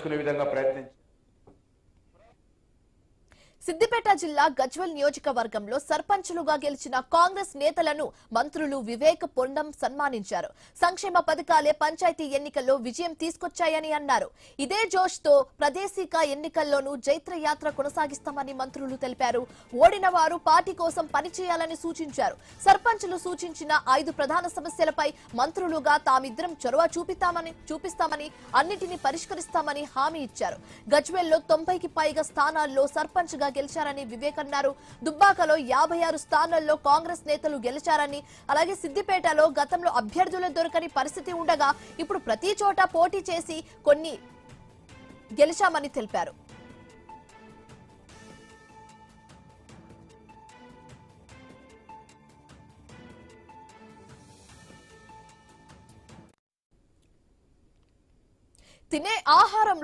చేసుకునే విధంగా ప్రయత్నించారు. సిద్దిపేట జిల్లా గజ్వెల్ నియోజకవర్గంలో సర్పంచులుగా గెలిచిన కాంగ్రెస్ నేతలను మంత్రులు వివేక్ పొండం సన్మానించారు. సంక్షేమ పథకాలే పంచాయతీ ఎన్నికల్లో విజయం తీసుకొచ్చాయని అన్నారు. ఇదే జోష్తో ప్రదేశిక ఎన్నికల్లోనూ జైత్రయాత్ర కొనసాగిస్తామని మంత్రులు తెలిపారు. ఓడిన వారు పార్టీ కోసం పనిచేయాలని సూచించారు. సర్పంచులు సూచించిన 5 ప్రధాన సమస్యలపై మంత్రులుగా తామిద్దరం చొరవ చూపిస్తామని అన్నిటినీ పరిష్కరిస్తామని హామీ ఇచ్చారు. గజ్వెల్లో 90కి పైగా స్థానాల్లో సర్పంచ్ గా గెలిచారని వివేక్ అన్నారు. దుబ్బాకలో 56 స్థానాల్లో కాంగ్రెస్ నేతలు గెలిచారని, అలాగే సిద్దిపేటలో గతంలో అభ్యర్థులు దొరకని పరిస్థితి ఉండగా ఇప్పుడు ప్రతి చోట పోటీ చేసి కొన్ని గెలిచామని తెలిపారు. తినే ఆహారంలో